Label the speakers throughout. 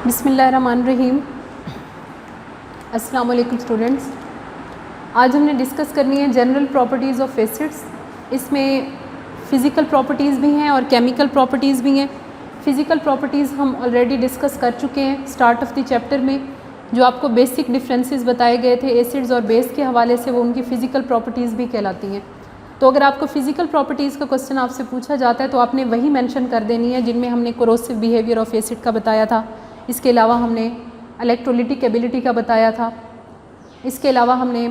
Speaker 1: बिस्मिल्लाहिर्रहमानिर्रहीम। अस्सलाम वालेकुम स्टूडेंट्स। आज हमने डिस्कस करनी है जनरल प्रॉपर्टीज़ ऑफ एसिड्स। इसमें फ़िज़िकल प्रॉपर्टीज़ भी हैं और केमिकल प्रॉपर्टीज़ भी हैं। फ़िज़िकल प्रॉपर्टीज़ हम ऑलरेडी डिस्कस कर चुके हैं स्टार्ट ऑफ द चैप्टर में। जो आपको बेसिक डिफरेंसेस बताए गए थे एसिड्स और बेस के हवाले से, वो उनकी फ़िज़िकल प्रॉपर्टीज़ भी कहलाती हैं। तो अगर आपको फ़िज़िकल प्रॉपर्टीज़ का क्वेश्चन आपसे पूछा जाता है तो आपने वही मेंशन कर देनी है जिनमें हमने कोरोसिव बिहेवियर ऑफ एसिड का बताया था। इसके अलावा हमने इलेक्ट्रोलिटिक एबिलिटी का बताया था। इसके अलावा हमने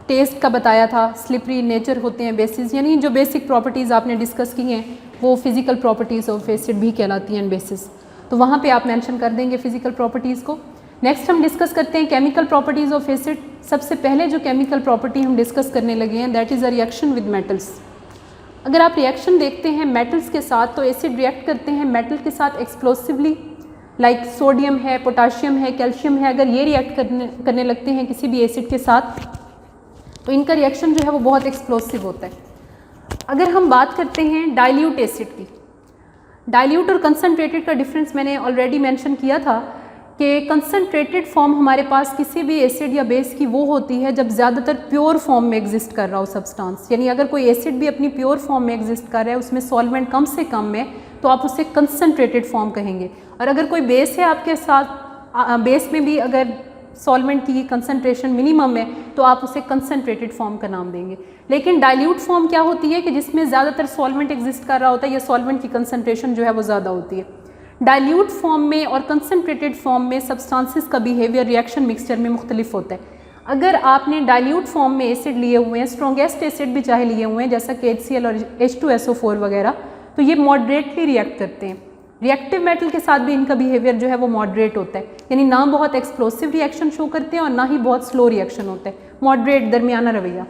Speaker 1: टेस्ट का बताया था, स्लिपरी नेचर होते हैं बेसिस, यानी जो बेसिक प्रॉपर्टीज़ आपने डिस्कस की हैं वो फ़िज़िकल प्रॉपर्टीज़ ऑफ एसिड भी कहलाती हैं बेसिस। तो वहाँ पे आप मेंशन कर देंगे फ़िज़िकल प्रॉपर्टीज़ को। नेक्स्ट हम डिस्कस करते हैं केमिकल प्रॉपर्टीज़ ऑफ एसिड। सबसे पहले जो केमिकल प्रॉपर्टी हम डिस्कस करने लगे हैं that is a reaction with metals. अगर आप रिएक्शन देखते हैं मेटल्स के साथ तो एसिड रिएक्ट करते हैं मेटल के साथ एक्सप्लोसिवली, लाइक सोडियम है, पोटाशियम है, कैल्शियम है। अगर ये रिएक्ट करने लगते हैं किसी भी एसिड के साथ तो इनका रिएक्शन जो है वो बहुत एक्सप्लोसिव होता है। अगर हम बात करते हैं डाइल्यूट एसिड की, डाइल्यूट और कंसनट्रेटेड का डिफरेंस मैंने ऑलरेडी मेंशन किया था कि कंसनट्रेटेड फॉर्म हमारे पास किसी भी एसिड या बेस की वो होती है जब ज़्यादातर प्योर फॉर्म में एग्जिस्ट कर रहा हो सब्सटेंस। यानी अगर कोई एसिड भी अपनी प्योर फॉर्म में एग्जिस्ट कर रहा है, उसमें सॉल्वेंट कम से कम है, तो आप उसे कंसनट्रेटेड फॉर्म कहेंगे। और अगर कोई बेस है आपके साथ, बेस में भी अगर सॉल्वेंट की कंसनट्रेशन मिनिमम है तो आप उसे कंसनट्रेटेड फॉर्म का नाम देंगे। लेकिन डाइल्यूट फॉर्म क्या होती है कि जिसमें ज़्यादातर सॉल्वेंट एग्जिस्ट कर रहा होता है या सॉल्वेंट की कंसनट्रेशन जो है वो ज़्यादा होती है। डाइल्यूट फॉर्म में और कंसनट्रेटेड फॉर्म में सब्सटेंसेस का बिहेवियर रिएक्शन मिक्सचर में मुख्तलिफ होता है। अगर आपने डाइल्यूट फॉर्म में एसिड लिए हुए हैं, स्ट्रॉन्गेस्ट एसिड भी चाहे लिए हुए हैं जैसा कि HCl और H2SO4 वगैरह, तो ये मॉडरेटली रिएक्ट करते हैं। रिएक्टिव मेटल के साथ भी इनका बिहेवियर जो है वो मॉडरेट होता है, यानी ना बहुत एक्सप्लोसिव रिएक्शन शो करते हैं और ना ही बहुत स्लो रिएक्शन होता है, मॉडरेट दरमियाना रवैया।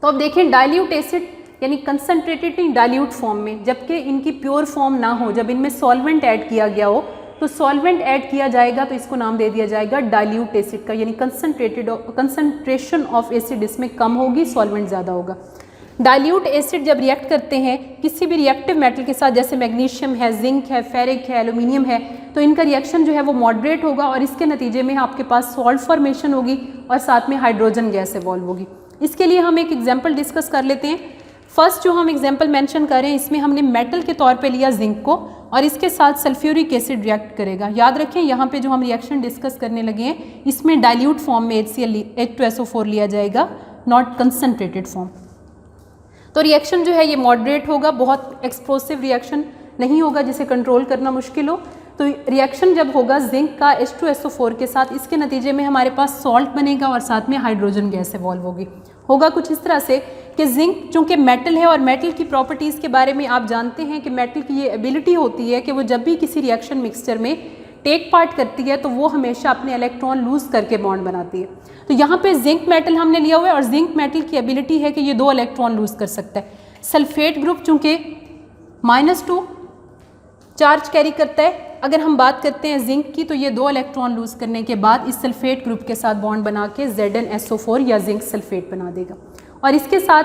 Speaker 1: तो अब देखें डाइल्यूट एसिड यानी कंसनट्रेटेड इन डाइल्यूट फॉर्म में, जबकि इनकी प्योर फॉर्म ना हो, जब इनमें सॉल्वेंट ऐड किया गया हो तो सॉल्वेंट ऐड किया जाएगा तो इसको नाम दे दिया जाएगा डाइल्यूट एसिड का, यानी कंसनट्रेशन ऑफ एसिड इसमें कम होगी, सॉल्वेंट ज़्यादा होगा। डाइल्यूट एसिड जब रिएक्ट करते हैं किसी भी रिएक्टिव मेटल के साथ, जैसे मैग्नीशियम है, जिंक है, फेरिक है, एल्यूमिनियम है, तो इनका रिएक्शन जो है वो मॉडरेट होगा और इसके नतीजे में आपके पास सॉल्ट फॉर्मेशन होगी और साथ में हाइड्रोजन गैस इवॉल्व होगी। इसके लिए हम एक एग्जाम्पल डिस्कस कर लेते हैं। फर्स्ट जो हम एग्जाम्पल मेंशन कर रहे हैं इसमें हमने मेटल के तौर पे लिया जिंक को और इसके साथ सल्फ्यूरिक एसिड रिएक्ट करेगा। याद रखें यहाँ पे जो हम रिएक्शन डिस्कस करने लगे हैं इसमें डाइल्यूट फॉर्म में HCl H2SO4 लिया जाएगा, नॉट कंसनट्रेटेड फॉर्म। तो रिएक्शन जो है ये मॉडरेट होगा, बहुत एक्सप्लोसिव रिएक्शन नहीं होगा जिसे कंट्रोल करना मुश्किल हो। तो रिएक्शन जब होगा जिंक का H2SO4 के साथ, इसके नतीजे में हमारे पास सॉल्ट बनेगा और साथ में हाइड्रोजन गैस इवॉल्व होगी। होगा कुछ इस तरह से कि जिंक चूँकि मेटल है और मेटल की प्रॉपर्टीज़ के बारे में आप जानते हैं कि मेटल की ये एबिलिटी होती है कि वो जब भी किसी रिएक्शन मिक्सचर में टेक पार्ट करती है तो वो हमेशा अपने इलेक्ट्रॉन लूज़ करके बॉन्ड बनाती है। तो यहाँ पे जिंक मेटल हमने लिया हुआ है और जिंक मेटल की एबिलिटी है कि ये 2 इलेक्ट्रॉन लूज़ कर सकता है। सल्फेट ग्रुप चूँकि -2 चार्ज कैरी करता है, अगर हम बात करते हैं जिंक की तो ये 2 इलेक्ट्रॉन लूज़ करने के बाद इस सल्फेट ग्रुप के साथ बॉन्ड बना के ZnSO4 या जिंक सल्फेट बना देगा। और इसके साथ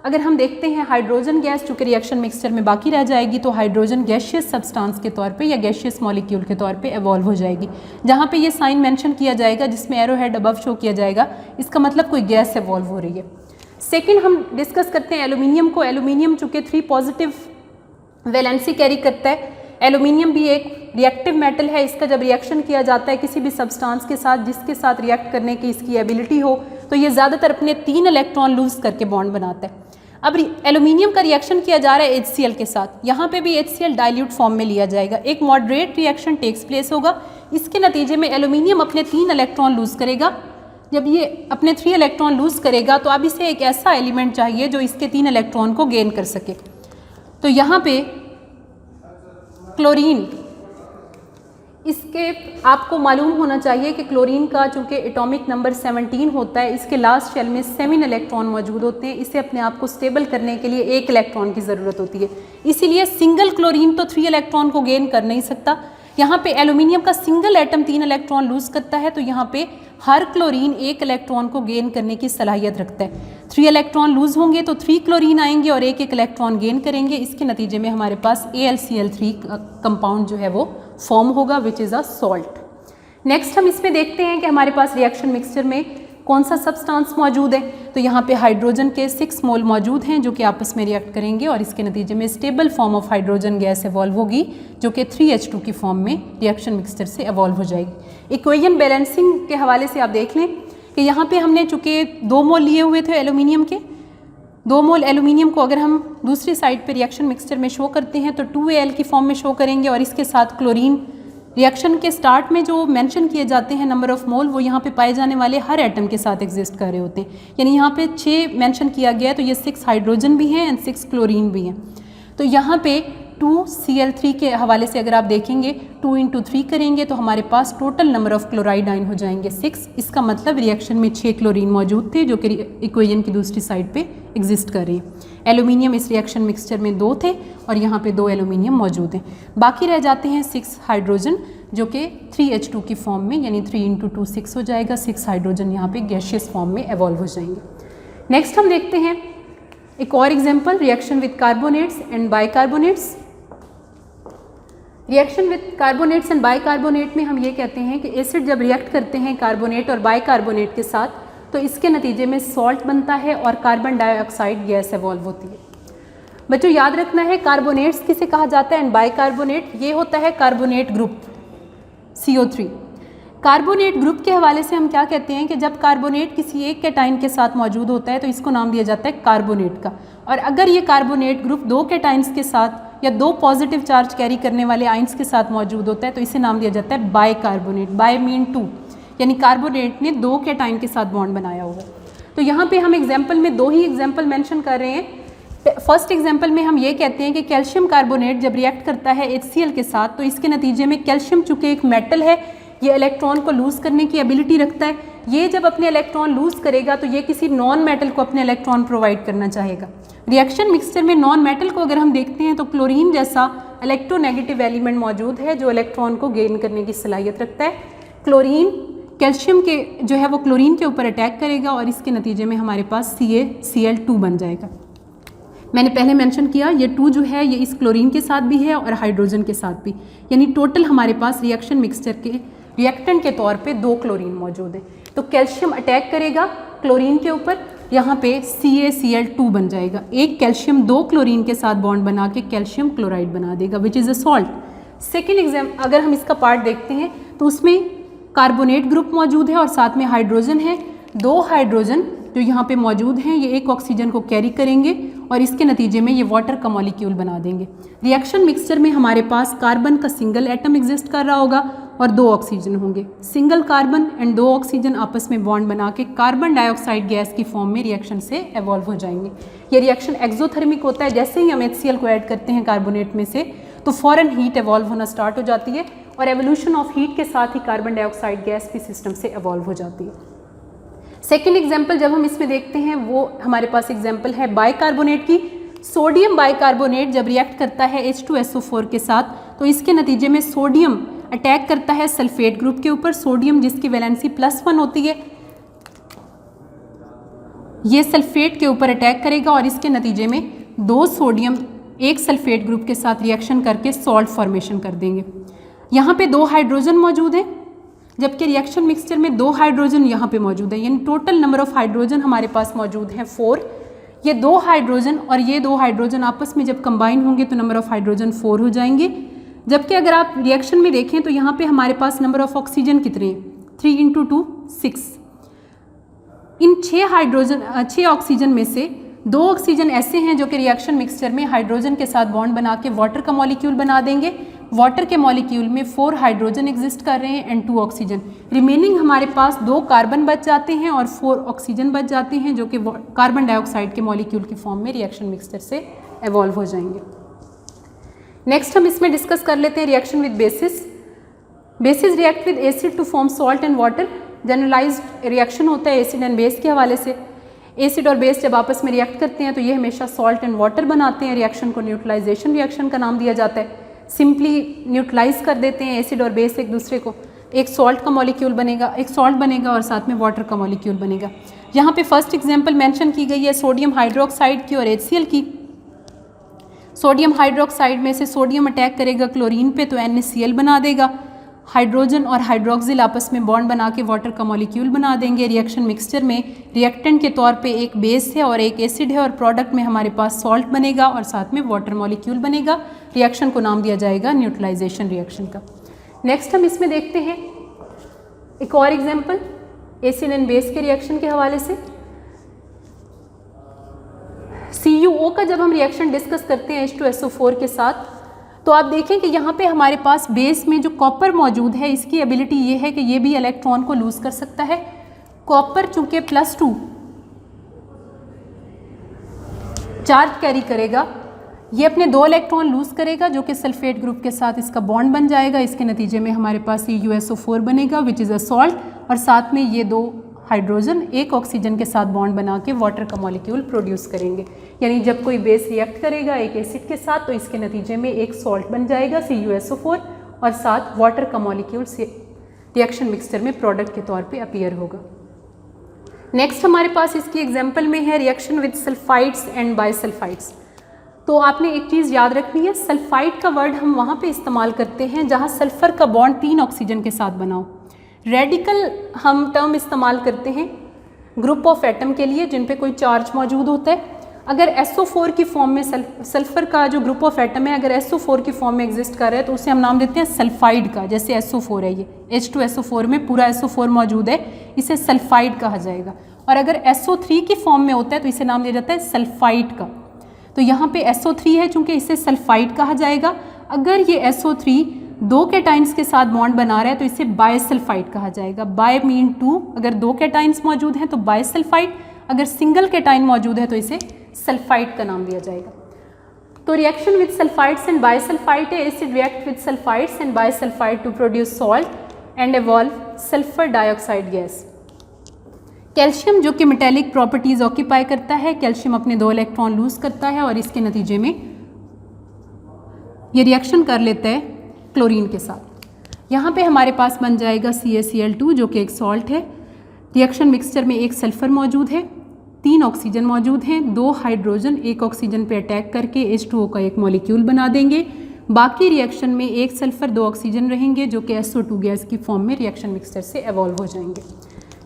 Speaker 1: अगर हम देखते हैं हाइड्रोजन गैस चूँकि रिएक्शन मिक्सचर में बाकी रह जाएगी तो हाइड्रोजन गैशियस सब्सटेंस के तौर पे या गैशियस मॉलिक्यूल के तौर पे इवॉल्व हो जाएगी। जहाँ पे ये साइन मेंशन किया जाएगा जिसमें एरो हेड अबव शो किया जाएगा, इसका मतलब कोई गैस इवॉल्व हो रही है। सेकेंड हम डिस्कस करते हैं एल्यूमिनियम को। एल्यूमिनियम चूँकि 3 पॉजिटिव वैलेंसी कैरी करता है, एल्यूमिनियम भी एक रिएक्टिव मेटल है। इसका जब रिएक्शन किया जाता है किसी भी सब्सटेंस के साथ जिसके साथ रिएक्ट करने की इसकी एबिलिटी हो तो ये ज़्यादातर अपने 3 इलेक्ट्रॉन लूज़ करके बॉन्ड बनाता है। अब एल्यूमिनियम का रिएक्शन किया जा रहा है HCl के साथ, यहाँ पे भी HCl डाइल्यूट फॉर्म में लिया जाएगा। एक मॉडरेट रिएक्शन टेक्स प्लेस होगा, इसके नतीजे में एल्यूमिनियम अपने 3 इलेक्ट्रॉन लूज़ करेगा। जब ये अपने 3 इलेक्ट्रॉन लूज़ करेगा तो अब इसे एक ऐसा एलिमेंट चाहिए जो इसके 3 इलेक्ट्रॉन को गेन कर सके। तो यहाँ पे क्लोरीन, इसके आपको मालूम होना चाहिए कि क्लोरीन का चूँकि एटॉमिक नंबर 17 होता है, इसके लास्ट शेल में 7 इलेक्ट्रॉन मौजूद होते हैं। इसे अपने आप को स्टेबल करने के लिए 1 इलेक्ट्रॉन की ज़रूरत होती है, इसीलिए सिंगल क्लोरीन तो 3 इलेक्ट्रॉन को गेन कर नहीं सकता। यहाँ पे एल्यूमिनियम का सिंगल एटम 3 इलेक्ट्रॉन लूज करता है, तो यहाँ पे हर क्लोरीन 1 इलेक्ट्रॉन को गेन करने की सलाहियत रखता है। 3 इलेक्ट्रॉन लूज होंगे तो 3 क्लोरीन आएंगे और 1 इलेक्ट्रॉन गेन करेंगे। इसके नतीजे में हमारे पास AlCl3 कंपाउंड जो है वो फॉर्म होगा, which is a salt. Next हम इसमें देखते हैं कि हमारे पास रिएक्शन मिक्सचर में कौन सा सब्सटेंस मौजूद है। तो यहाँ पे हाइड्रोजन के 6 मोल मौजूद हैं जो कि आपस में रिएक्ट करेंगे और इसके नतीजे में stable form of hydrogen gas evolve होगी जो कि 3H2 की फॉर्म में रिएक्शन मिक्सचर से एवॉल्व हो जाएगी। इक्वेशन बैलेंसिंग के हवाले से आप देख लें कि यहाँ पे हमने चूँकि 2 मोल लिए हुए थे एल्यूमिनियम के, 2 मोल एल्यूमिनियम को अगर हम दूसरी साइड पे रिएक्शन मिक्सचर में शो करते हैं तो 2Al की फॉर्म में शो करेंगे और इसके साथ क्लोरीन रिएक्शन के स्टार्ट में जो मेंशन किए जाते हैं नंबर ऑफ मोल, वो यहाँ पे पाए जाने वाले हर एटम के साथ एग्जिस्ट कर रहे होते हैं। यानी यहाँ पे 6 मेंशन किया गया है तो ये 6 हाइड्रोजन भी हैं एंड 6 क्लोरीन भी हैं। तो यहाँ पे 2Cl3 के हवाले से अगर आप देखेंगे 2 × 3 करेंगे तो हमारे पास total number of chloride ion हो जाएंगे 6। इसका मतलब रिएक्शन में 6 क्लोरीन मौजूद थे जो कि इक्वेशन की दूसरी साइड पे एग्जिस्ट कर रहे हैं। एल्यूमिनियम इस रिएक्शन मिक्सचर में 2 थे और यहाँ पे 2 एल्यूमिनियम मौजूद हैं। बाकी रह जाते हैं 6 हाइड्रोजन जो कि 3H2 की फॉर्म में, यानी 3 × 2 6 हो जाएगा। 6 हाइड्रोजन यहाँ पे गैसियस फॉर्म में एवॉल्व हो जाएंगे। नेक्स्ट हम देखते हैं एक और example, reaction with carbonates and bicarbonates. Reaction with carbonates and bicarbonate में हम ये कहते हैं कि एसिड जब रिएक्ट करते हैं कार्बोनेट और बाइकार्बोनेट के साथ तो इसके नतीजे में सॉल्ट बनता है और कार्बन डाइऑक्साइड गैस एवॉल्व होती है। बच्चों याद रखना है कार्बोनेट्स किसे कहा जाता है एंड बाइकार्बोनेट ये होता है carbonate group CO3। Carbonate group के हवाले से हम क्या कहते हैं कि जब कार्बोनेट किसी एक कैटाइन के साथ मौजूद होता है तो इसको नाम दिया जाता है कार्बोनेट का, और अगर ये कार्बोनेट ग्रुप 2 कैटाइन्स के साथ या 2 पॉजिटिव चार्ज कैरी करने वाले आइंस के साथ मौजूद होता है तो इसे नाम दिया जाता है बाइकार्बोनेट। बाय मीन 2, यानी कार्बोनेट ने 2 कैटाइन के साथ बॉन्ड बनाया होगा। तो यहाँ पे हम एग्जाम्पल में 2 ही एग्जाम्पल मेंशन कर रहे हैं। फर्स्ट एग्जाम्पल में हम ये कहते हैं कि कैल्शियम कार्बोनेट जब रिएक्ट करता है HCl के साथ तो इसके नतीजे में कैल्शियम चूँकि एक मेटल है, ये इलेक्ट्रॉन को लूज़ करने की एबिलिटी रखता है। ये जब अपने इलेक्ट्रॉन लूज़ करेगा तो ये किसी नॉन मेटल को अपने इलेक्ट्रॉन प्रोवाइड करना चाहेगा। रिएक्शन मिक्सचर में नॉन मेटल को अगर हम देखते हैं तो क्लोरीन जैसा इलेक्ट्रोनेगेटिव एलिमेंट मौजूद है जो इलेक्ट्रॉन को गेन करने की सलाहियत रखता है। क्लोरीन कैल्शियम के जो है वो क्लोरीन के ऊपर अटैक करेगा और इसके नतीजे में हमारे पास CaCl2 बन जाएगा। मैंने पहले मेंशन किया ये 2 जो है ये इस क्लोरीन के साथ भी है और हाइड्रोजन के साथ भी, यानी टोटल हमारे पास रिएक्शन मिक्सचर के रिएक्टेंट के तौर पे 2 क्लोरीन मौजूद है। तो कैल्शियम अटैक करेगा क्लोरीन के ऊपर, यहाँ पे CaCl2 बन जाएगा। एक कैल्शियम 2 क्लोरीन के साथ बॉन्ड बना के कैल्शियम क्लोराइड बना देगा which is a salt. Second example अगर हम इसका पार्ट देखते हैं तो उसमें कार्बोनेट ग्रुप मौजूद है और साथ में हाइड्रोजन है। 2 हाइड्रोजन जो यहाँ पे मौजूद हैं ये 1 ऑक्सीजन को कैरी करेंगे और इसके नतीजे में ये वाटर का मॉलिक्यूल बना देंगे। रिएक्शन मिक्सचर में हमारे पास कार्बन का सिंगल एटम एग्जिस्ट कर रहा होगा और 2 ऑक्सीजन होंगे। सिंगल कार्बन एंड 2 ऑक्सीजन आपस में बॉन्ड बना के कार्बन डाइऑक्साइड गैस की फॉर्म में रिएक्शन से एवॉल्व हो जाएंगे। ये रिएक्शन एक्सोथर्मिक होता है, जैसे ही हम HCl को ऐड करते हैं कार्बोनेट में से तो फ़ौरन हीट एवॉल्व होना स्टार्ट हो जाती है और एवोल्यूशन ऑफ हीट के साथ ही कार्बन डाइऑक्साइड गैस भी सिस्टम से एवॉल्व हो जाती है। सेकेंड एग्जाम्पल जब हम इसमें देखते हैं वो हमारे पास एग्जाम्पल है बाइकार्बोनेट की। सोडियम बाइकार्बोनेट जब रिएक्ट करता है H2SO4 के साथ तो इसके नतीजे में सोडियम अटैक करता है सल्फेट ग्रुप के ऊपर। सोडियम जिसकी वैलेंसी +1 होती है ये सल्फेट के ऊपर अटैक करेगा और इसके नतीजे में 2 सोडियम एक सल्फेट ग्रुप के साथ रिएक्शन करके सॉल्ट फॉर्मेशन कर देंगे। यहाँ पे 2 हाइड्रोजन मौजूद हैं जबकि रिएक्शन मिक्सचर में 2 हाइड्रोजन यहाँ पे मौजूद है, यानी टोटल नंबर ऑफ हाइड्रोजन हमारे पास मौजूद हैं 4। ये 2 हाइड्रोजन और ये 2 हाइड्रोजन आपस में जब कंबाइन होंगे तो नंबर ऑफ हाइड्रोजन 4 हो जाएंगे। जबकि अगर आप रिएक्शन में देखें तो यहाँ पे हमारे पास नंबर ऑफ ऑक्सीजन कितने हैं, 3 × 2 6। इन 6 ऑक्सीजन में से 2 ऑक्सीजन ऐसे हैं जो कि रिएक्शन मिक्सचर में हाइड्रोजन के साथ बॉन्ड बना के वाटर का मॉलिक्यूल बना देंगे। वाटर के मॉलिक्यूल में 4 हाइड्रोजन एग्जिस्ट कर रहे हैं एंड 2 ऑक्सीजन। रिमेनिंग हमारे पास 2 कार्बन बच जाते हैं और 4 ऑक्सीजन बच जाते हैं जो कि कार्बन डाइऑक्साइड के मॉलिक्यूल की फॉर्म में रिएक्शन मिक्सचर से एवॉल्व हो जाएंगे। नेक्स्ट हम इसमें डिस्कस कर लेते हैं reaction with bases. Bases react with acid to form salt and water. Generalised reaction होता है एसिड एंड बेस के हवाले से। एसिड और बेस जब आपस में रिएक्ट करते हैं तो ये हमेशा सॉल्ट एंड वाटर बनाते हैं। रिएक्शन को न्यूट्रलाइजेशन रिएक्शन का नाम दिया जाता है। सिंपली न्यूट्रलाइज कर देते हैं एसिड और बेस एक दूसरे को, एक सॉल्ट का मॉलिक्यूल बनेगा, एक सॉल्ट बनेगा और साथ में वाटर का मॉलिक्यूल बनेगा। यहाँ पे फर्स्ट एग्जांपल मेंशन की गई है सोडियम हाइड्रोक्साइड की और HCl की। सोडियम हाइड्रोक्साइड में से सोडियम अटैक करेगा क्लोरीन पे तो NaCl बना देगा, हाइड्रोजन और हाइड्रोक्सिल आपस में बॉन्ड बना के वाटर का मॉलिक्यूल बना देंगे। रिएक्शन मिक्सचर में रिएक्टेंट के तौर पे एक बेस है और एक एसिड है और प्रोडक्ट में हमारे पास सॉल्ट बनेगा और साथ में वाटर मॉलिक्यूल बनेगा। रिएक्शन को नाम दिया जाएगा न्यूट्रलाइजेशन रिएक्शन का। नेक्स्ट हम इसमें देखते हैं एक और एग्जाम्पल एसिड एंड बेस के रिएक्शन के हवाले से। CuO का जब हम रिएक्शन डिस्कस करते हैं H2SO4 के साथ तो आप देखें कि यहाँ पे हमारे पास बेस में जो कॉपर मौजूद है इसकी एबिलिटी ये है कि ये भी इलेक्ट्रॉन को लूज कर सकता है। कॉपर चूंकि +2 चार्ज कैरी करेगा, ये अपने 2 इलेक्ट्रॉन लूज करेगा जो कि सल्फेट ग्रुप के साथ इसका बॉन्ड बन जाएगा। इसके नतीजे में हमारे पास CuSO4 बनेगा विच इज़ अ सॉल्ट और साथ में ये 2 हाइड्रोजन एक ऑक्सीजन के साथ बॉन्ड बना के वाटर का मॉलिक्यूल प्रोड्यूस करेंगे। यानी जब कोई बेस रिएक्ट करेगा एक एसिड के साथ तो इसके नतीजे में एक सॉल्ट बन जाएगा CuSO4 और साथ वाटर का मॉलिक्यूल से रिएक्शन मिक्सचर में प्रोडक्ट के तौर पे अपीयर होगा। नेक्स्ट हमारे पास इसकी एग्जांपल में है रिएक्शन विद सल्फाइड्स एंड बायसल्फाइड्स। तो आपने एक चीज़ याद रखनी है, सल्फाइड का वर्ड हम वहाँ पे इस्तेमाल करते हैं जहाँ सल्फर का बॉन्ड 3 ऑक्सीजन के साथ बना हो। रेडिकल हम टर्म इस्तेमाल करते हैं ग्रुप ऑफ एटम के लिए जिन पे कोई चार्ज मौजूद होता है। अगर SO4 की फॉर्म में सल्फर का जो ग्रुप ऑफ एटम है अगर SO4 की फॉर्म में एग्जिस्ट कर रहा है तो उसे हम नाम देते हैं सल्फाइड का। जैसे SO4 है, ये H2SO4 में पूरा SO4 मौजूद है, इसे सल्फाइड कहा जाएगा। और अगर SO3 की फॉर्म में होता है तो इसे नाम दिया जाता है सल्फाइड का। तो यहाँ पे SO3 है चूँकि इसे सल्फाइड कहा जाएगा। अगर ये SO3 2 कैटाइन्स के साथ बॉन्ड बना रहा है तो इसे बायसल्फाइड कहा जाएगा। बाय मीन 2, अगर 2 कैटाइन्स मौजूद हैं तो बायसल्फाइड, अगर सिंगल कैटाइन मौजूद है तो इसे सल्फाइड का नाम दिया जाएगा। तो reaction with sulphides and bisulphide है, acid react with sulphides and bisulphide to produce salt and evolve sulphur dioxide gas. Calcium जो कि मेटेलिक प्रॉपर्टीज ऑक्यूपाई करता है, कैल्शियम अपने 2 इलेक्ट्रॉन लूज करता है और इसके नतीजे में ये रिएक्शन कर लेता है क्लोरीन के साथ। यहाँ पे हमारे पास बन जाएगा CaCl2 जो कि एक सॉल्ट है। रिएक्शन मिक्सचर में एक सल्फर मौजूद है, 3 ऑक्सीजन मौजूद हैं, 2 हाइड्रोजन एक ऑक्सीजन पे अटैक करके H2O का एक मॉलिक्यूल बना देंगे। बाकी रिएक्शन में एक सल्फर 2 ऑक्सीजन रहेंगे जो कि SO2 गैस की फॉर्म में रिएक्शन मिक्सचर से एवॉल्व हो जाएंगे।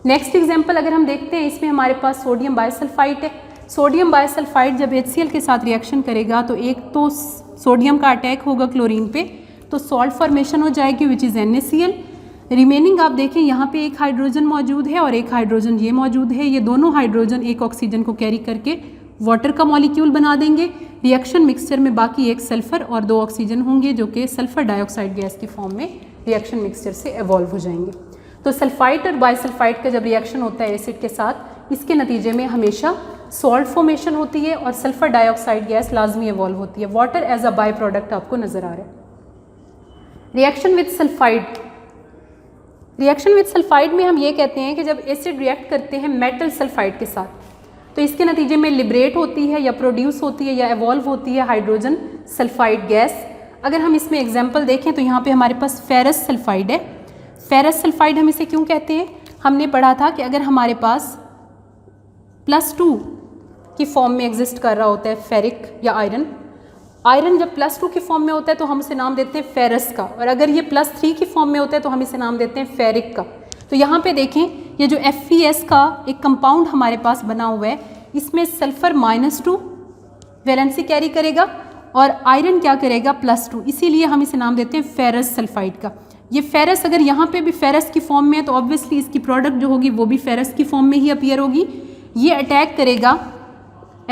Speaker 1: नेक्स्ट एग्जाम्पल अगर हम देखते हैं इसमें हमारे पास सोडियम बायसल्फाइड है। सोडियम बायसल्फाइड जब HCl के साथ रिएक्शन करेगा तो एक तो सोडियम का अटैक होगा क्लोरीन पे तो सॉल्ट फॉर्मेशन हो जाएगी विच इज़ NaCl। रिमेनिंग आप देखें यहाँ पे एक हाइड्रोजन मौजूद है और एक हाइड्रोजन ये मौजूद है। ये दोनों हाइड्रोजन एक ऑक्सीजन को कैरी करके वाटर का मॉलिक्यूल बना देंगे। रिएक्शन मिक्सचर में बाकी एक सल्फर और 2 ऑक्सीजन होंगे जो कि सल्फर डाइऑक्साइड गैस की फॉर्म में रिएक्शन मिक्सचर से एवॉल्व हो जाएंगे। तो सल्फाइड और बायसल्फाइड का जब रिएक्शन होता है एसिड के साथ इसके नतीजे में हमेशा सॉल्ट फॉर्मेशन होती है और सल्फर डाइऑक्साइड गैस लाजमी एवॉल्व होती है। Water as a by product आपको नजर आ रहा है। Reaction with sulphide, reaction with sulphide में हम ये कहते हैं कि जब एसिड रिएक्ट करते हैं मेटल सल्फाइड के साथ तो इसके नतीजे में लिबरेट होती है या प्रोड्यूस होती है या एवॉल्व होती है हाइड्रोजन सल्फाइड गैस। अगर हम इसमें एग्जांपल देखें तो यहाँ पे हमारे पास फेरस सल्फाइड है। फेरस सल्फाइड हम इसे क्यों कहते हैं, हमने पढ़ा था कि अगर हमारे पास +2 की फॉर्म में एग्जिस्ट कर रहा होता है फेरिक या आयरन, आयरन जब +2 की फॉर्म में होता है तो हम इसे नाम देते हैं फेरस का, और अगर ये +3 की फॉर्म में होता है तो हम इसे नाम देते हैं फेरिक का। तो यहाँ पे देखें ये जो FeS का एक कंपाउंड हमारे पास बना हुआ है इसमें सल्फर -2 वैलेंसी कैरी करेगा और आयरन क्या करेगा +2, इसीलिए हम इसे नाम देते हैं फेरस सल्फाइड का। ये फेरस अगर यहाँ पे भी फेरस की फॉर्म में है तो ऑब्वियसली इसकी प्रोडक्ट जो होगी वो भी फेरस की फॉर्म में ही अपीयर होगी। ये अटैक करेगा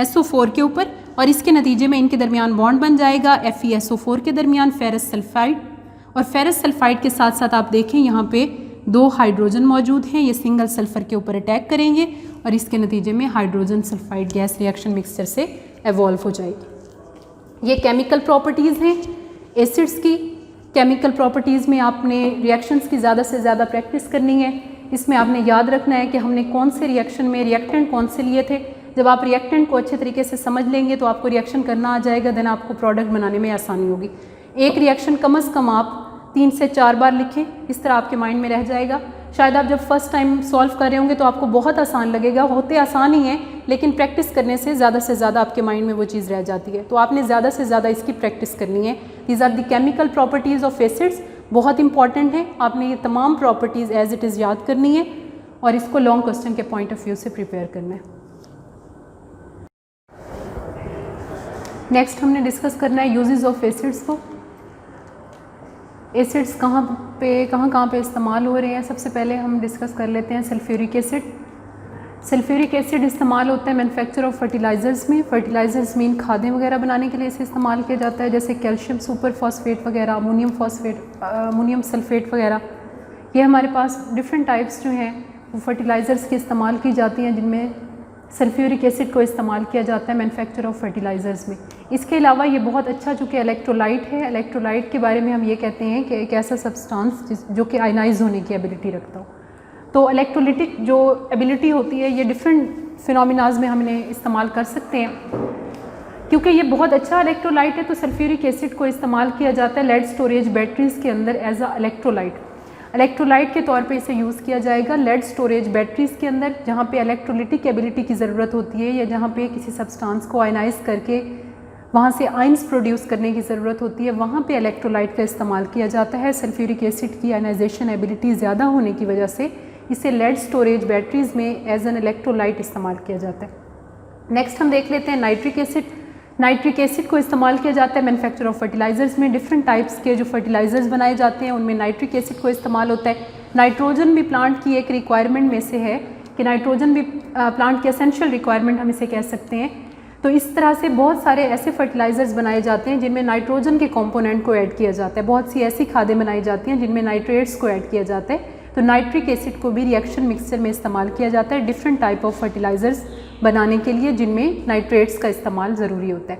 Speaker 1: SO4 के ऊपर और इसके नतीजे में इनके दरमियान बॉन्ड बन जाएगा FeSO4 के दरमियान फेरस सल्फाइड, और फेरस सल्फाइड के साथ साथ आप देखें यहाँ पे 2 हाइड्रोजन मौजूद हैं। ये सिंगल सल्फर के ऊपर अटैक करेंगे और इसके नतीजे में hydrogen sulphide gas reaction mixture से एवॉल्व हो जाएगी। ये केमिकल प्रॉपर्टीज़ हैं एसिड्स की। केमिकल प्रॉपर्टीज़ में आपने रिएक्शंस की ज़्यादा से ज़्यादा प्रैक्टिस करनी है। इसमें आपने याद रखना है कि हमने कौन से रिएक्शन में रिएक्टेंट कौन से लिए थे। जब आप रिएक्टेंट को अच्छे तरीके से समझ लेंगे तो आपको रिएक्शन करना आ जाएगा, देन आपको प्रोडक्ट बनाने में आसानी होगी। एक रिएक्शन कम से कम आप 3 से 4 बार लिखें, इस तरह आपके माइंड में रह जाएगा। शायद आप जब फर्स्ट टाइम सॉल्व कर रहे होंगे तो आपको बहुत आसान लगेगा, होते आसान ही हैं, लेकिन प्रैक्टिस करने से ज़्यादा आपके माइंड में वो चीज़ रह जाती है। तो आपने ज़्यादा से ज़्यादा इसकी प्रैक्टिस करनी है। These are the chemical properties of acids, बहुत इंपॉर्टेंट है। आपने ये तमाम प्रॉपर्टीज़ एज इट इज़ याद करनी है और इसको लॉन्ग क्वेश्चन के पॉइंट ऑफ व्यू से प्रिपेयर करना है। नेक्स्ट हमने डिस्कस करना है यूजेस ऑफ एसिड्स को। एसिड्स कहाँ पे इस्तेमाल हो रहे हैं। सबसे पहले हम डिस्कस कर लेते हैं सल्फ्यूरिक एसिड। सल्फ्यूरिक एसिड इस्तेमाल होता है मैन्युफैक्चर ऑफ फर्टिलाइज़र्स में। फर्टिलाइज़र्स मीन खादें वगैरह बनाने के लिए इसे इस्तेमाल किया जाता है, जैसे कैल्शियम सुपर फॉस्फेट वगैरह, अमोनियम सल्फेट वगैरह। ये हमारे पास डिफरेंट टाइप्स जो हैं वो फर्टिलाइज़र्स के इस्तेमाल की जाती हैं, जिनमें सल्फ्यूरिक एसिड को इस्तेमाल किया जाता है मैन्युफैक्चर ऑफ फर्टिलाइज़र्स में। इसके अलावा ये बहुत अच्छा चूँकि इलेक्ट्रोलाइट है, इलेक्ट्रोलाइट के बारे में हम ये कहते हैं कि एक ऐसा सब्सटेंस जो कि आयनाइज होने की एबिलिटी रखता हो। तो इलेक्ट्रोलिटिक जो एबिलिटी होती है ये डिफरेंट फिनोमिनाज में हमने इस्तेमाल कर सकते हैं। क्योंकि ये बहुत अच्छा इलेक्ट्रोलाइट है तो सल्फ्यूरिक एसिड को इस्तेमाल किया जाता है लेड स्टोरेज बैटरीज़ के अंदर एज अ इलेक्ट्रोलाइट के तौर पे इसे यूज़ किया जाएगा लेड स्टोरेज बैटरीज़ के अंदर, जहाँ पे इलेक्ट्रोलिटिक एबिलिटी की ज़रूरत होती है या जहाँ पे किसी सब्सटेंस को आयनाइज करके वहाँ से आयंस प्रोड्यूस करने की ज़रूरत होती है, वहाँ पे इलेक्ट्रोलाइट का इस्तेमाल किया जाता है। सल्फ्यूरिक एसिड की आयनाइजेशन एबिलिटी ज़्यादा होने की वजह से इसे लेड स्टोरेज बैटरीज़ में एज एन इलेक्ट्रोलाइट इस्तेमाल किया जाता है। नेक्स्ट हम देख लेते हैं नाइट्रिक एसिड। नाइट्रिक एसिड को इस्तेमाल किया जाता है मैन्युफैक्चर ऑफ फर्टिलाइज़र्स में। डिफरेंट टाइप्स के जो फर्टिलाइज़र्स बनाए जाते हैं उनमें नाइट्रिक एसिड को इस्तेमाल होता है। नाइट्रोजन भी प्लांट की एक रिक्वायरमेंट में से है कि नाइट्रोजन भी प्लांट की एसेंशियल रिक्वायरमेंट हम इसे कह सकते हैं। तो इस तरह से बहुत सारे ऐसे फर्टिलाइज़र्स बनाए जाते हैं जिनमें नाइट्रोजन के कंपोनेंट को ऐड किया जाता है। बहुत सी ऐसी खादें बनाई जाती हैं जिनमें नाइट्रेट्स को ऐड किया जाता है। तो नाइट्रिक एसिड को भी रिएक्शन मिक्सचर में इस्तेमाल किया जाता है डिफरेंट टाइप ऑफ फर्टिलाइज़र्स बनाने के लिए जिनमें नाइट्रेट्स का इस्तेमाल ज़रूरी होता है।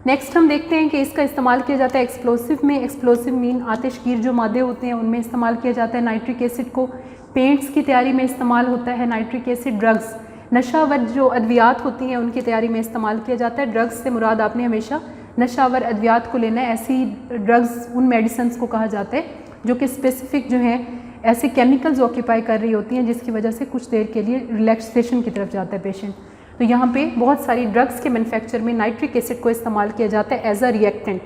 Speaker 1: नेक्स्ट हम देखते हैं कि इसका इस्तेमाल किया जाता है एक्सप्लोसिव में। एक्सप्लोसिव मीन आतिशगीर जो मादे होते हैं उनमें इस्तेमाल किया जाता है नाइट्रिक एसिड को। पेंट्स की तैयारी में इस्तेमाल होता है नाइट्रिक एसिड। ड्रग्स, नशावर जो अद्वियात होती हैं उनकी तैयारी में इस्तेमाल किया जाता है। ड्रग्स से मुराद आपने हमेशा नशावर अद्वियात को लेना है। ऐसी ड्रग्स उन मेडिसिन को कहा जाता है जो कि स्पेसिफिक जो हैं ऐसे केमिकल्स ऑक्यूपाई कर रही होती हैं जिसकी वजह से कुछ देर के लिए रिलैक्सेशन की तरफ जाता है पेशेंट। तो यहाँ पे बहुत सारी ड्रग्स के मैन्युफैक्चर में नाइट्रिक एसिड को इस्तेमाल किया जाता है एज अ रिएक्टेंट।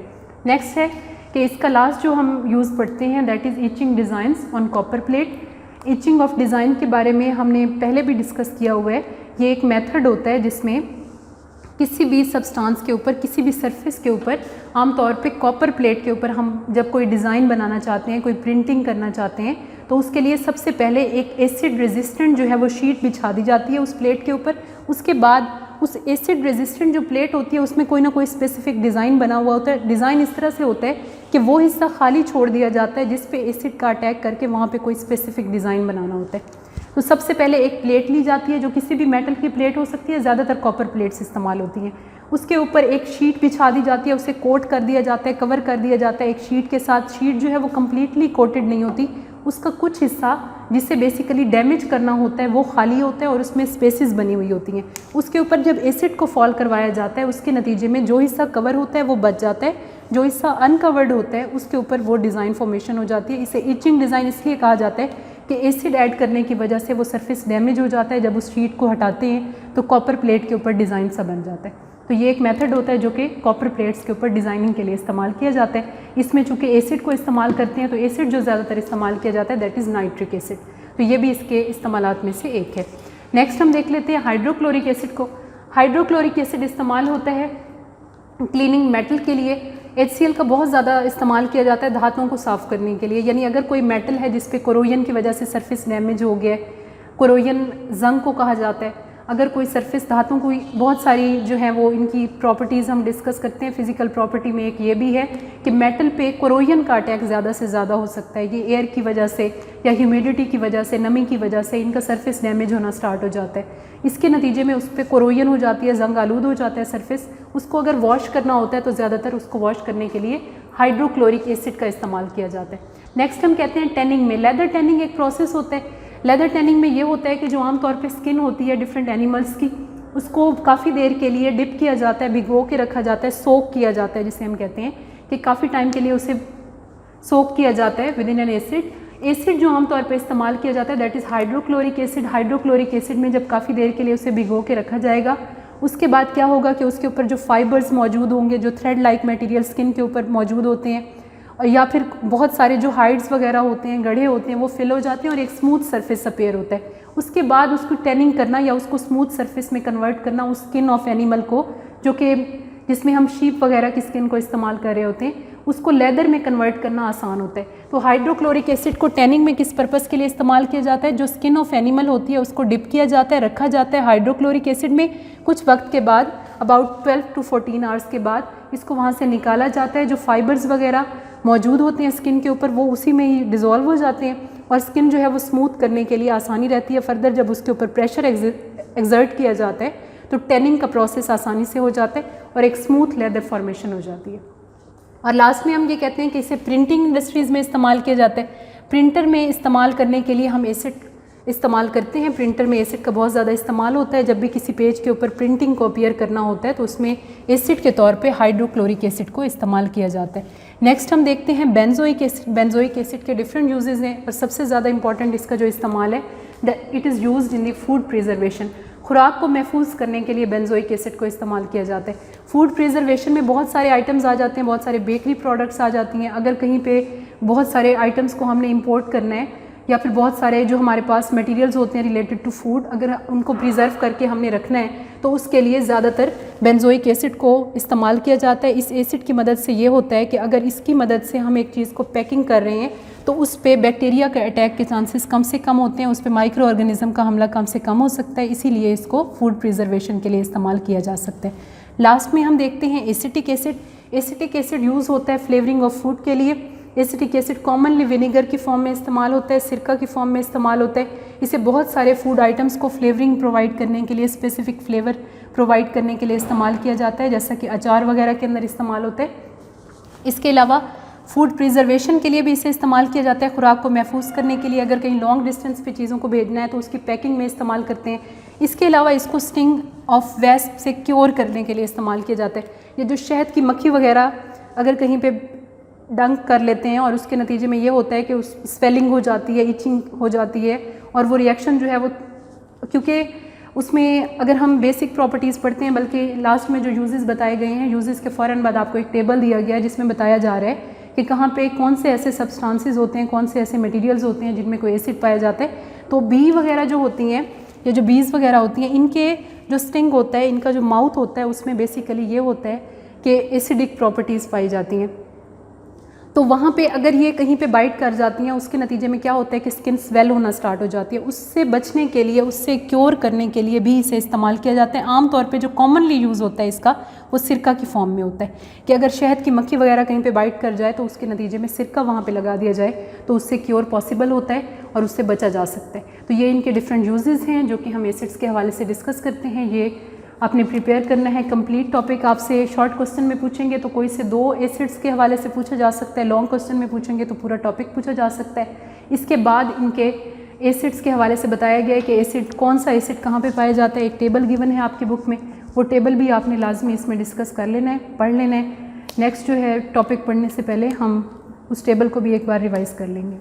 Speaker 1: नेक्स्ट है कि इसका लास्ट जो हम यूज़ पढ़ते हैं that is itching designs on copper plate. Itching of design के बारे में हमने पहले भी डिस्कस किया हुआ है। ये एक मेथड होता है जिसमें किसी भी सब्सटेंस के ऊपर, किसी भी सरफेस के ऊपर, आमतौर पे कॉपर प्लेट के ऊपर हम जब कोई डिज़ाइन बनाना चाहते हैं, कोई प्रिंटिंग करना चाहते हैं, तो उसके लिए सबसे पहले एक एसिड रेजिस्टेंट जो है वो शीट बिछा दी जाती है उस प्लेट के ऊपर। उसके बाद उस एसिड रेजिस्टेंट जो प्लेट होती है उसमें कोई ना कोई स्पेसिफिक डिज़ाइन बना हुआ होता है। डिज़ाइन इस तरह से होता है कि वो हिस्सा खाली छोड़ दिया जाता है जिस पे एसिड का अटैक करके वहाँ पे कोई स्पेसिफिक डिज़ाइन बनाना होता है। तो सबसे पहले एक प्लेट ली जाती है जो किसी भी मेटल की प्लेट हो सकती है, ज़्यादातर कॉपर प्लेट्स इस्तेमाल होती हैं। उसके ऊपर एक शीट बिछा दी जाती है, उसे कोट कर दिया जाता है, कवर कर दिया जाता है एक शीट के साथ। शीट जो है वो कम्प्लीटली कोटेड नहीं होती, उसका कुछ हिस्सा जिसे बेसिकली डैमेज करना होता है वो खाली होता है और उसमें स्पेसेस बनी हुई होती हैं। उसके ऊपर जब एसिड को फॉल करवाया जाता है उसके नतीजे में जो हिस्सा कवर होता है वो बच जाता है, जो हिस्सा अनकवर्ड होता है उसके ऊपर वो डिज़ाइन फॉर्मेशन हो जाती है। इसे इचिंग डिज़ाइन इसलिए कहा जाता है कि एसिड ऐड करने की वजह से वो सरफेस डैमेज हो जाता है। जब उस शीट को हटाते हैं तो कॉपर प्लेट के ऊपर डिज़ाइन सा बन जाता है। तो ये एक मेथड होता है जो कि कॉपर प्लेट्स के ऊपर डिज़ाइनिंग के लिए इस्तेमाल किया जाता है। इसमें चूँकि एसिड को इस्तेमाल करते हैं तो एसिड जो ज़्यादातर इस्तेमाल किया जाता है दैट इज़ नाइट्रिक एसिड। तो ये भी इसके इस्तेमालात में से एक है। नेक्स्ट हम देख लेते हैं हाइड्रोक्लोरिक एसिड को। हाइड्रोक्लोरिक एसिड इस्तेमाल होता है क्लीनिंग मेटल के लिए। HCl का बहुत ज़्यादा इस्तेमाल किया जाता है धातुओं को साफ़ करने के लिए। यानी अगर कोई मेटल है जिस पे कोरोजन की वजह से सरफेस डैमेज हो गया है, कोरोजन जंग को कहा जाता है। अगर कोई सरफेस धातुओं को बहुत सारी जो है वो इनकी प्रॉपर्टीज़ हम डिस्कस करते हैं। फिजिकल प्रॉपर्टी में एक ये भी है कि मेटल पे कोरोजन का अटैक ज़्यादा से ज़्यादा हो सकता है। ये एयर की वजह से या ह्यूमिडिटी की वजह से, नमी की वजह से इनका सरफेस डैमेज होना स्टार्ट हो जाता है। इसके नतीजे में उस पर कोरोजन हो जाती है, जंग आलूद हो जाता है सरफेस। उसको अगर वॉश करना होता है तो ज़्यादातर उसको वॉश करने के लिए हाइड्रोक्लोरिक एसिड का इस्तेमाल किया जाता है। नेक्स्ट हम कहते हैं टैनिंग में। लेदर टैनिंग एक प्रोसेस होता है। लेदर टैनिंग में ये होता है कि जो आमतौर पे स्किन होती है डिफरेंट एनिमल्स की, उसको काफ़ी देर के लिए डिप किया जाता है, भिगो के रखा जाता है, सोक किया जाता है, जिसे हम कहते हैं कि काफ़ी टाइम के लिए उसे सोक किया जाता है with in an acid. Acid जो आमतौर पर इस्तेमाल किया जाता है that is hydrochloric acid. Hydrochloric acid में जब काफ़ी देर के लिए उसे भिगो के रखा जाएगा, उसके बाद क्या होगा कि उसके ऊपर जो फाइबर्स मौजूद होंगे, जो थ्रेड लाइक मटेरियल स्किन के ऊपर मौजूद होते हैं, और या फिर बहुत सारे जो हाइड्स वगैरह होते हैं, गढ़े होते हैं, वो फिल हो जाते हैं और एक स्मूथ सरफेस अपीयर होता है। उसके बाद उसको टैनिंग करना या उसको स्मूथ सरफेस में कन्वर्ट करना उस स्किन ऑफ एनिमल को, जो कि जिसमें हम शीप वगैरह की स्किन को इस्तेमाल कर रहे होते हैं, उसको लेदर में कन्वर्ट करना आसान होता है। तो हाइड्रोक्लोरिक एसिड को टैनिंग में किस पर्पज़ के लिए इस्तेमाल किया जाता है? जो स्किन ऑफ एनिमल होती है उसको डिप किया जाता है, रखा जाता है हाइड्रोक्लोरिक एसिड में। कुछ वक्त के बाद अबाउट 12 to 14 आवर्स के बाद इसको वहाँ से निकाला जाता है। जो फाइबर्स वगैरह मौजूद होते हैं स्किन के ऊपर वो उसी में ही डिज़ोल्व हो जाते हैं और स्किन जो है वो स्मूथ करने के लिए आसानी रहती है। फर्दर जब उसके ऊपर प्रेशर एक्सर्ट किया जाता है तो टैनिंग का प्रोसेस आसानी से हो जाता है और एक स्मूथ लेदर फॉर्मेशन हो जाती है। और लास्ट में हम ये कहते हैं कि इसे प्रिंटिंग इंडस्ट्रीज़ में इस्तेमाल किया जाता है। प्रिंटर में इस्तेमाल करने के लिए हम एसिड इस्तेमाल करते हैं। प्रिंटर में एसिड का बहुत ज़्यादा इस्तेमाल होता है। जब भी किसी पेज के ऊपर प्रिंटिंग को अपीयर करना होता है तो उसमें एसिड के तौर पे हाइड्रोक्लोरिक एसिड को इस्तेमाल किया जाता है। नेक्स्ट हम देखते हैं बेंजोइक एसिड। बेंजोइक एसिड के डिफरेंट यूजेस हैं और सबसे ज़्यादा इंपॉर्टेंट इसका जो इस्तेमाल है it is used in the food preservation. खुराक को महफूज करने के लिए बेंजोइक एसिड को इस्तेमाल किया जाता है। फूड प्रिजर्वेशन में बहुत सारे आइटम्स आ जाते हैं, बहुत सारे बेकरी प्रोडक्ट्स आ जाती हैं। अगर कहीं पे बहुत सारे आइटम्स को हमने इंपोर्ट करना है या फिर बहुत सारे जो हमारे पास मटेरियल्स होते हैं रिलेटेड टू फूड, अगर उनको प्रिजर्व करके हमने रखना है तो उसके लिए ज़्यादातर बेंजोइक एसिड को इस्तेमाल किया जाता है। इस एसिड की मदद से ये होता है कि अगर इसकी मदद से हम एक चीज़ को पैकिंग कर रहे हैं तो उस पे बैक्टीरिया के अटैक के चांसेस कम से कम होते हैं, उस पे माइक्रो ऑर्गेनिज्म का हमला कम से कम हो सकता है। इसीलिए इसको फूड प्रिजर्वेशन के लिए इस्तेमाल किया जा सकता है। लास्ट में हम देखते हैं acetic acid. Acetic acid use होता है फ्लेवरिंग ऑफ फूड के लिए। एसिटिक एसिड कॉमनली विनेगर की फॉर्म में इस्तेमाल होता है, सिरका की फॉर्म में इस्तेमाल होता है। इसे बहुत सारे फूड आइटम्स को फ्लेवरिंग प्रोवाइड करने के लिए, स्पेसिफिक फ्लेवर प्रोवाइड करने के लिए इस्तेमाल किया जाता है, जैसा कि अचार वगैरह के अंदर इस्तेमाल होता है। इसके अलावा फूड प्रिजर्वेशन के लिए भी इसे इस्तेमाल किया जाता है। खुराक को महफूज करने के लिए अगर कहीं लॉन्ग डिस्टेंस पे चीज़ों को भेजना है तो उसकी पैकिंग में इस्तेमाल करते हैं। इसके अलावा इसको स्टिंग ऑफ वेस्ट से क्योर करने के लिए इस्तेमाल किया जाता है। ये जो शहद की मक्खी वगैरह अगर कहीं पे डंक कर लेते हैं और उसके नतीजे में ये होता है कि उस स्वेलिंग हो जाती है, इचिंग हो जाती है और वो रिएक्शन जो है वो, क्योंकि उसमें अगर हम बेसिक प्रॉपर्टीज़ पढ़ते हैं, बल्कि लास्ट में जो यूजेस बताए गए हैं, यूजेस के फ़ौरन बाद आपको एक टेबल दिया गया है जिसमें बताया जा रहा है कि कहाँ पे कौन से ऐसे सब्सटेंसेस होते हैं, कौन से ऐसे मटेरियल्स होते हैं जिनमें कोई एसिड पाया जाता है। तो बी वगैरह जो होती हैं या जो बीज वगैरह होती हैं, इनके जो स्टिंग होता है, इनका जो माउथ होता है, उसमें बेसिकली ये होता है कि एसिडिक प्रॉपर्टीज़ पाई जाती हैं। तो वहाँ पे अगर ये कहीं पे बाइट कर जाती हैं, उसके नतीजे में क्या होता है कि स्किन स्वेल होना स्टार्ट हो जाती है। उससे बचने के लिए, उससे क्योर करने के लिए भी इसे इस्तेमाल किया जाता है। आमतौर पे जो कॉमनली यूज़ होता है इसका, वो सिरका की फॉर्म में होता है कि अगर शहद की मक्खी वगैरह कहीं पे बाइट कर जाए तो उसके नतीजे में सिरका वहाँ पे लगा दिया जाए तो उससे क्योर पॉसिबल होता है और उससे बचा जा सकता है। तो ये इनके डिफरेंट यूजेस हैं जो कि हम एसिड्स के हवाले से डिस्कस करते हैं। ये आपने प्रिपेयर करना है। कंप्लीट टॉपिक आपसे शॉर्ट क्वेश्चन में पूछेंगे तो कोई से 2 एसिड्स के हवाले से पूछा जा सकता है, लॉन्ग क्वेश्चन में पूछेंगे तो पूरा टॉपिक पूछा जा सकता है। इसके बाद इनके एसिड्स के हवाले से बताया गया है कि एसिड, कौन सा एसिड कहाँ पे पाया जाता है। एक टेबल गिवन है आपकी बुक में, वो टेबल भी आपने लाजमी इसमें डिस्कस कर लेना है, पढ़ लेना है। नेक्स्ट जो है टॉपिक पढ़ने से पहले हम उस टेबल को भी एक बार रिवाइज़ कर लेंगे।